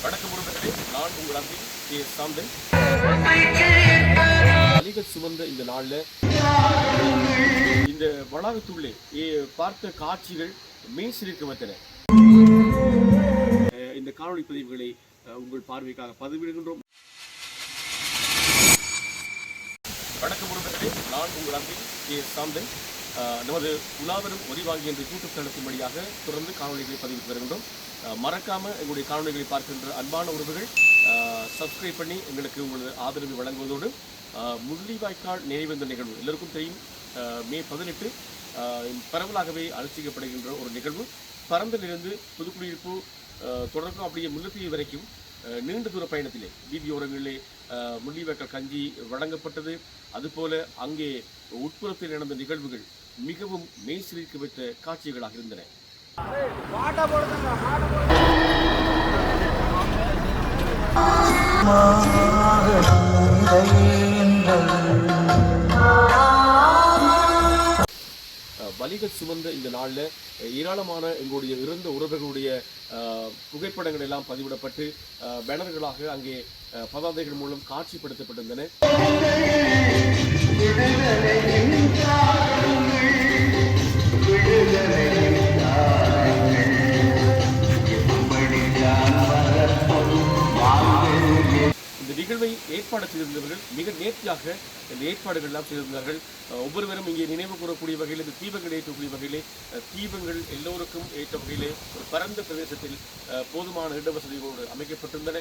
வணக்கம் உறவுகளே, நான் உங்கள் அன்பி கே சாந்தன். அலிகள் சுமந்த இந்த நாளில் இந்த வளாகத்துள்ளே பார்த்த காட்சிகள் மெய்சிலிருக்க வந்தன. இந்த காணொளி பதிவுகளை உங்கள் பார்வைக்காக பதிவிடுகின்றோம். வணக்கம் உறவுகளே, நான் உங்கள் அன்பி கே சாந்தன். நமது உலாவரும் ஒலிவாங்கி என்ற யூடியூப் தளத்தின் வழியாக தொடர்ந்து காணொலிகளை பதிவிட்டு வருகின்றோம். மறக்காமல் எங்களுடைய காணொலிகளை பார்க்கின்ற அன்பான உறவுகள் சப்ஸ்கிரைப் பண்ணி எங்களுக்கு உங்களது ஆதரவை வழங்குவதோடு முள்ளிவாய்க்கால் நினைவேந்த நிகழ்வு எல்லோருக்கும் தெரியும். மே 18 பரவலாகவே அனுஷ்டிக்கப்படுகின்ற ஒரு நிகழ்வு. பரந்தலிருந்து புதுக்குடியிருப்பு தொடர்க்கும் அப்படியே முல்லைத்தீவு வரைக்கும் நீண்ட தூர பயணத்திலே வீதியோரங்களிலே முள்ளிவாய்க்கால் கஞ்சி வழங்கப்பட்டது. அதுபோல அங்கே உட்புறத்தில் நடந்த நிகழ்வுகள் மிகவும் மெய்சிலிர்க்க வைத்த காட்சிகளாக இருந்தன. பலிகள் சுமந்த இந்த நாளில் ஏராளமான எங்களுடைய இறந்த உறவுகளுடைய புகைப்படங்கள் எல்லாம் பதிவிடப்பட்டு பேனர்களாக அங்கே பதாதைகள் மூலம் காட்சிப்படுத்தப்பட்டிருந்தன. இந்த நிகழ்வை ஏற்பாடு செய்திருந்தவர்கள் மிக நேர்த்தியாக இந்த ஏற்பாடுகள் எல்லாம் செய்திருந்தார்கள். ஒவ்வொருவரும் இங்கே நினைவு கூறக்கூடிய வகையில் இந்த தீபங்கள் ஏற்றக்கூடிய வகையிலே தீபங்கள் எல்லோருக்கும் ஏற்ற வகையிலே ஒரு பரந்த பிரதேசத்தில் போதுமான இடவசதிகளோடு அமைக்கப்பட்டிருந்தன.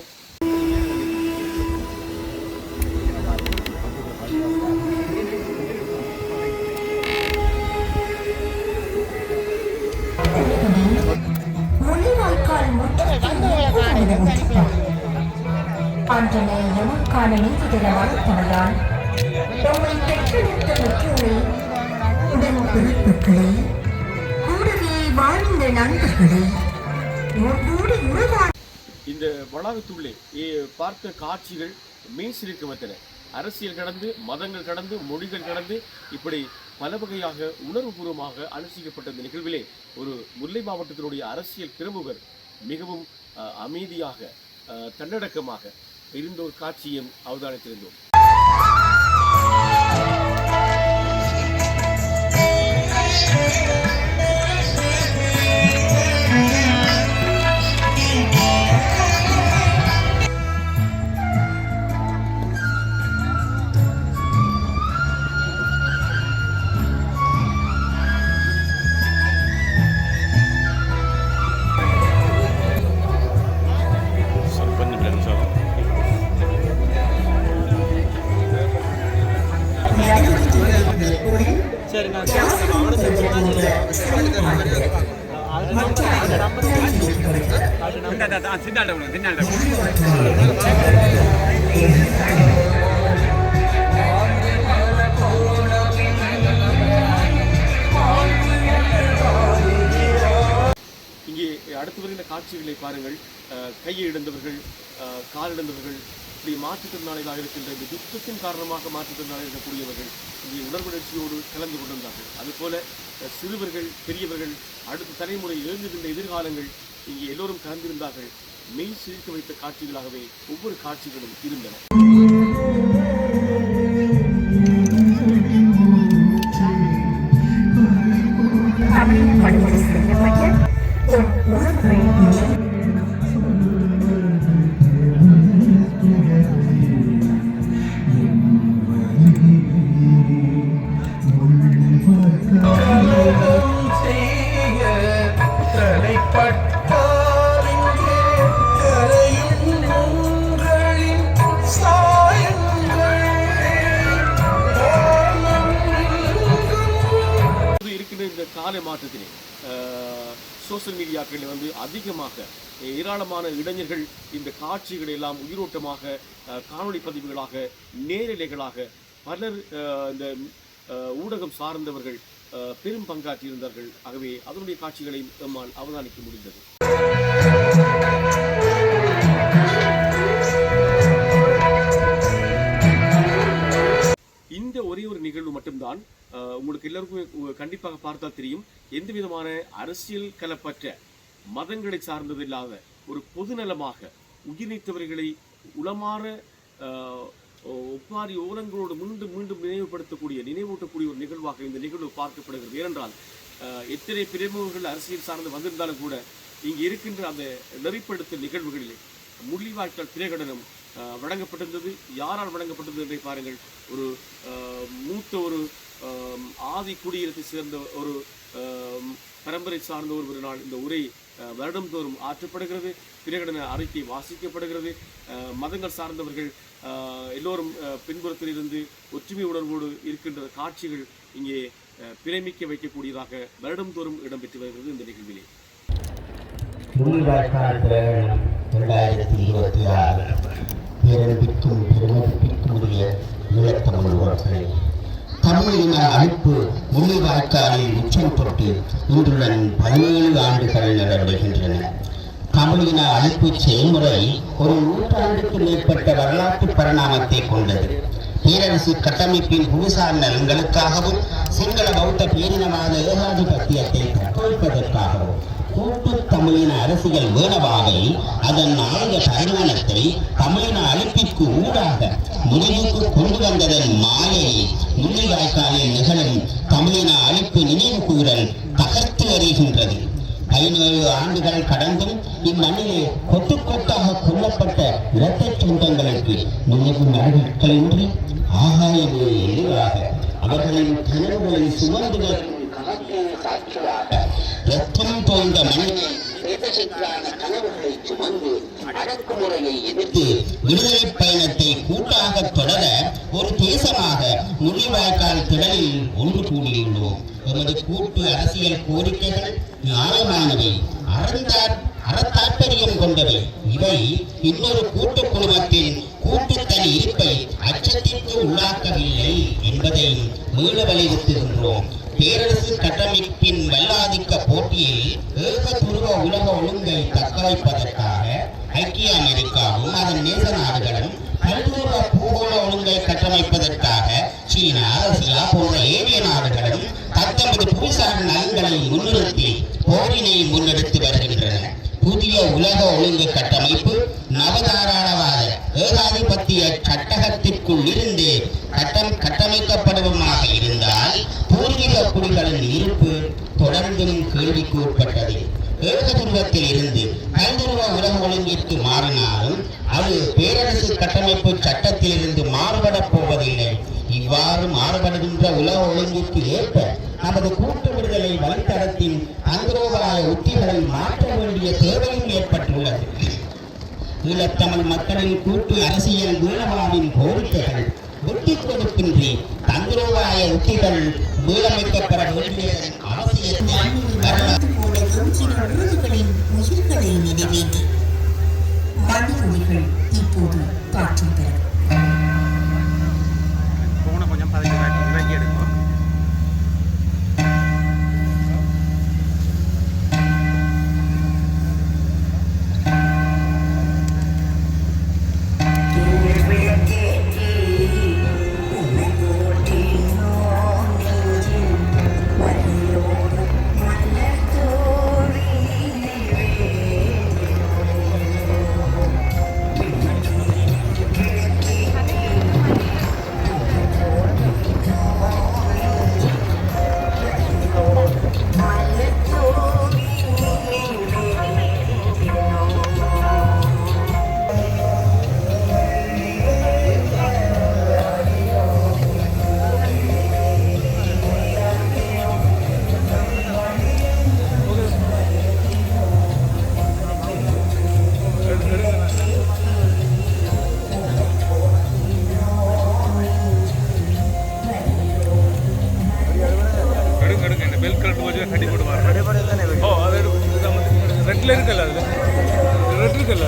இந்த வளாகத்துள்ளே பார்த்த காட்சிகள் மெய்சிலிர்க்க வந்தன. அரசியல் கடந்து, மதங்கள் கடந்து, மொழிகள் கடந்து, இப்படி பல வகையாக உணர்வுபூர்வமாக அனுஷ்டிக்கப்பட்ட இந்த நிகழ்விலே ஒரு முல்லை மாவட்டத்தினுடைய அரசியல் பிரமுகர் மிகவும் அமைதியாக தன்னடக்கமாக இருந்த ஒரு காட்சியும் அவதானித்திருந்தோம். இங்கே அடுத்து வருகின்ற காட்சிகளை பாருங்கள். கையை இழந்தவர்கள், கால் இழந்தவர்கள், இப்படி மாற்றுத்திறனாளிகளாக இருக்கின்ற இந்த யுத்தத்தின் காரணமாக மாற்றுத்திறனாளிகள் இருக்கக்கூடியவர்கள் இங்கே உணர்வுணர்ச்சியோடு கலந்து கொண்டிருந்தார்கள். அதுபோல சிறுவர்கள், பெரியவர்கள், அடுத்த தலைமுறை எழுந்துகின்ற எதிர்காலங்கள் இங்கே எல்லோரும் கலந்திருந்தார்கள். மெய் சிரிக்க வைத்த காட்சிகளாகவே ஒவ்வொரு காட்சிகளும் இருந்தன. இந்த கால மாற்றத்திலே சோசியல் மீடியாக்களில் வந்து அதிகமாக ஏராளமான இளைஞர்கள் இந்த காட்சிகளை எல்லாம் உயிரோட்டமாக காணொளி பதிவுகளாக, நேரலைகளாக பலர் இந்த ஊடகம் சார்ந்தவர்கள் பெரும் பங்காற்றியிருந்தார்கள். ஆகவே அதனுடைய காட்சிகளை நம்மால் அவதானிக்க முடிந்தது. இந்த ஒரே ஒரு நிகழ்வு மட்டும்தான் உங்களுக்கு எல்லாருக்கும் கண்டிப்பாக பார்த்தால் தெரியும். எந்த விதமான அரசியல் கலப்பற்ற, மதங்களை சார்ந்தது இல்லாத ஒரு பொதுநலமாக உயிர் நீத்தவர்களை உளமாற ஒப்பாரி ஓலங்களோடு மீண்டும் மீண்டும் நினைவூட்டக்கூடிய ஒரு நிகழ்வாக இந்த நிகழ்வு பார்க்கப்படுகிறது. ஏனென்றால் எத்தனை பிரமுகர்கள் அரசியல் சார்ந்து வந்திருந்தாலும் கூட இங்கு இருக்கின்ற அந்த நெறிப்படுத்தல் நிகழ்வுகளிலே முள்ளிவாய்க்கால் பிரகடனம் வழங்கப்பட்டிருந்தது. யாரால் வழங்கப்பட்டது என்பதை பாருங்கள். ஒரு மூத்த ஒரு ஆதி குடியினத்தை சேர்ந்த ஒரு பரம்பரை சார்ந்த ஒரு நாள் இந்த உரை வருடந்தோறும் ஆற்றப்படுகிறது. பிரகடன அறிக்கை வாசிக்கப்படுகிறது. மதங்கள் சார்ந்தவர்கள் எல்லோரும் பின்புறத்தில் இருந்து ஒற்றுமை உணர்வோடு இருக்கின்ற காட்சிகள் இங்கே பிரமிக்க வைக்கக்கூடியதாக வருடந்தோறும் இடம்பெற்று வருகிறது. இந்த நிகழ்விலே முள்ளிவாய்க்கால் பிரகடனம் 2026 பேரன்பிற்கும் பெருமதிப்பிற்கும் உரிய ஈழத்தமிழ் உறவுகளே, தமிழின அழைப்பு முள்ளிவாய்க்காலில் உச்சம் தொட்டு இன்றுடன் 17 ஆண்டுகள் நிறைவடைகின்றன. தமிழின அழைப்பு செயல்முறை ஒரு நூற்றாண்டுக்கு மேற்பட்ட வரலாற்று பரிணாமத்தை கொண்டது. பேரரசு கட்டமைப்பின் புவிசார் நலன்களுக்காகவும் சிங்கள பௌத்த பேரினவாத ஏகாதிபத்தியத்தை தக்கவைப்பதற்காகவும் கூட்டு தமிழின அரசியல் வேணவாவை அதன் ஆயுத பரிமாணத்தை தமிழின அழைப்பிற்கு ஊடாக முடிவுக்கு கொண்டு வந்ததன் மாயை முள்ளிவாய்க்காலில் நிகழும் தமிழின அழைப்பு நினைவு கூறல் தகர்த்து எறிகின்றது. 17 ஆண்டுகள் கடந்தும் இம்மண்ணிலே கொத்து கொத்தாக கொல்லப்பட்ட இரட்டை சொந்தங்களுக்கு நினைவு மரபிற்களின்றி ஆகாயமே எதிராக அவர்களின் கனவுகளை சுமந்து சாட்சியாக ரத்தம் தோய்ந்த மண்ணில் கனவுகளை சுமந்து அடக்குமுறையை எதிர்த்து விடுதலை பயணத்தை கூட்டாக தொடர ஒரு தேசமாக முள்ளிவாய்க்கால் திடலில் ஒன்று கூடியுள்ளோம். எமது கூட்டு அரசியல் கோரிக்கைகள் நியாயமானவை, அறத்தாற்பயம் கொண்டவை. இவை இன்னொரு கூட்டு குழுமத்தின் கூட்டுத்தனி இருப்பை அச்சத்திற்கு உள்ளாக்கவில்லை என்பதை மீள வலியுறுத்துகின்றோம். பேரரசு கட்டமைப்பின் வல்லாதிக்க போட்டியில் ஏகதுருவ உலக ஒழுங்கை தக்கவைப்பதற்காக ஐக்கிய அமெரிக்காவும் அதன் நேச நாடுகளும் பல்துருவ பூகோள ஒழுங்கை கட்டமைப்பதற்காக சீனா, ரஷ்யா போன்ற ஏனைய நாடுகளும் தத்தமது புவிசார் நலன்களை முன்னிறுத்தி போரினை முன்னெடுத்து வருகின்றன. புதிய உலக ஒழுங்கு கட்டமைப்பு நவதாராளவாத ஏகாதிபத்திய சட்டகத்திற்குள் இருந்து கட்டமைக்கப்படுவதாக இருந்தால் பூர்வீக குடிகளின் இருப்பு தொடர்ந்தும் கேள்விக்கு உட்பட்டது. ஏகதுருவத்தில் இருந்து பல்துருவ உலக ஒழுங்கிற்கு மாறினாலும் அது பேரரசு கட்டமைப்பு சட்டத்தில் இருந்து மாறுபடப் போவதில்லை. இவ்வாறு மாறுபடுகின்ற உலக ஒழுங்கிற்கு ஏற்ப நமது கூட்டு விடுதலை வழித்தடத்தின் தந்திரோபாய உத்திகளை மாற்ற வேண்டிய தேவையும் ஏற்பட்டுள்ளது. ஈழத்தமிழ் மக்களின் கூட்டு அரசியல் வீணவாவின் கோரிக்கைகள் வெட்டி கொடுக்கின்றி தந்திரோபாய உத்திகள் மீளமைக்கப்பட வேண்டியதன் அவசியத்தை நிறைவேற்றி மண்ணுரிமைகள் இப்போது காற்றும் பெறும். கொஞ்சம் பதவி எடுக்கும். ரெட்டில் இருக்குல்ல, அதில் ரெட் இருக்குல்ல,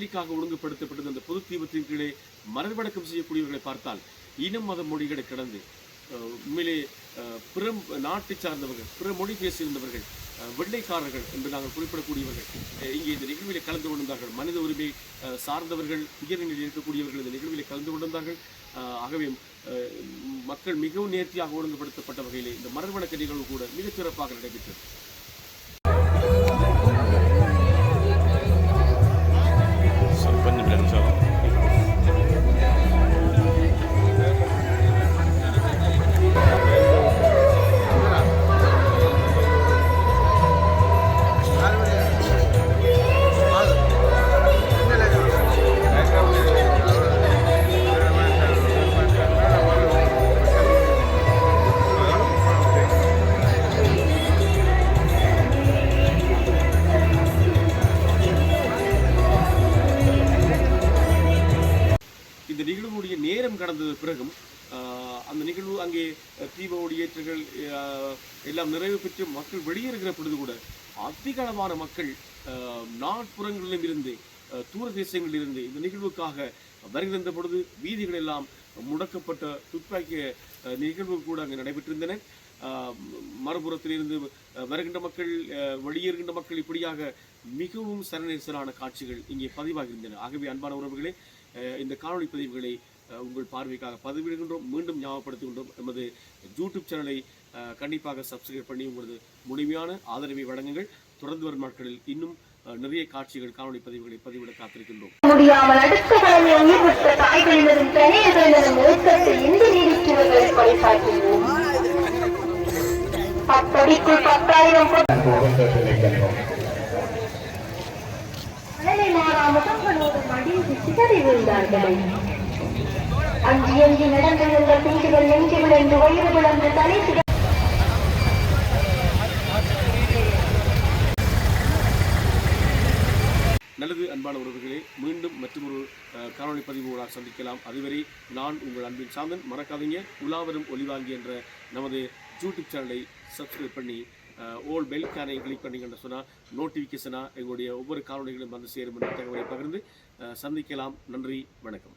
அமைதிக்காக ஒழுங்குபடுத்தப்பட்டது அந்த பொது தீபத்தின் கீழே மலர்வடக்கம் செய்யக்கூடியவர்களை பார்த்தால் இனம் மத மொழிகளை கடந்து உண்மையிலே பிற நாட்டை சார்ந்தவர்கள், பிற மொழி பேசுகின்றவர்கள், வெள்ளைக்காரர்கள் என்று நாங்கள் குறிப்பிடக்கூடியவர்கள் இங்கே இந்த நிகழ்விலே கலந்து கொண்டிருந்தார்கள். மனித உரிமை சார்ந்தவர்கள், உயர்நிலையில் இருக்கக்கூடியவர்கள் இந்த நிகழ்விலே கலந்து கொண்டிருந்தார்கள். ஆகவே மக்கள் மிகவும் நேர்த்தியாக ஒழுங்குபடுத்தப்பட்ட வகையிலே இந்த மலர்வடக்க நிகழ்வு கூட மிகச் சிறப்பாக நடைபெற்றது. இந்த நிகழ்வுடைய நேரம் கடந்தது பிறகும் அந்த நிகழ்வு அங்கே தீப ஒளியேற்றங்கள் எல்லாம் நிறைவு பெற்று மக்கள் வெளியேறுகிற பொழுது கூட அதிகளவான மக்கள் நாட்புறங்களிலும் இருந்து தூர தேசங்களில் இருந்து இந்த நிகழ்வுக்காக வருகின்ற பொழுது வீதிகள் எல்லாம் முடக்கப்பட்ட துப்பாக்கிய நிகழ்வு கூட அங்கே நடைபெற்றிருந்தன. மறுபுறத்திலிருந்து வருகின்ற மக்கள், வெளியேறுகின்ற மக்கள், இப்படியாக மிகவும் சரணேசரான காட்சிகள் இங்கே பதிவாகியிருந்தன. ஆகவே அன்பான உறவுகளே, இந்த காணொளி பதிவுகளை உங்கள் பார்வைக்காக பதிவிடுகின்றோம். மீண்டும் ஞாபகப்படுத்துகின்றோம், நமது யூடியூப் சேனலை கண்டிப்பாக சப்ஸ்கிரைப் பண்ணி உங்களது முழுமையான ஆதரவை வழங்குங்கள். தொடர்ந்து வரும் நாட்களில் இன்னும் நிறைய காட்சிகள், காணொளி பதிவுகளை பதிவிட காத்திருக்கின்றோம். முடியாமல் அடுத்த கடலை உயிர்விட்ட தாய்களினதும் தனியர்களினதும் ஒழுக்கத்தை இந்து நீதித்துவர்களை பரிசாற்றுவோம். அப்படிக்குள் 10,000 மழலை மாறா முகங்களோடு மடிந்து சிதறி விழுந்தார்கள். அஞ்சி அஞ்சி நடந்திருந்த பிஞ்சுகள் நெஞ்சு விழுந்து வயிறு விழுந்து தலை சித நல்லது. அன்பான உறவுகளே, மீண்டும் மற்றொரு காணொளி பதிவுகளாக சந்திக்கலாம். அதுவரை நான் உங்கள் அன்பின் சாந்தன். மறக்காதீங்க, உலாவரும் ஒளிவாங்கி என்ற நமது யூடியூப் சேனலை சப்ஸ்கிரைப் பண்ணி ஓல் பெல் கானை கிளிக் பண்ணிங்கன்னு சொன்னால் நோட்டிஃபிகேஷனாக எங்களுடைய ஒவ்வொரு காணொளிகளும் வந்து சேரும் என்ற தகவலை பகிர்ந்து சந்திக்கலாம். நன்றி, வணக்கம்.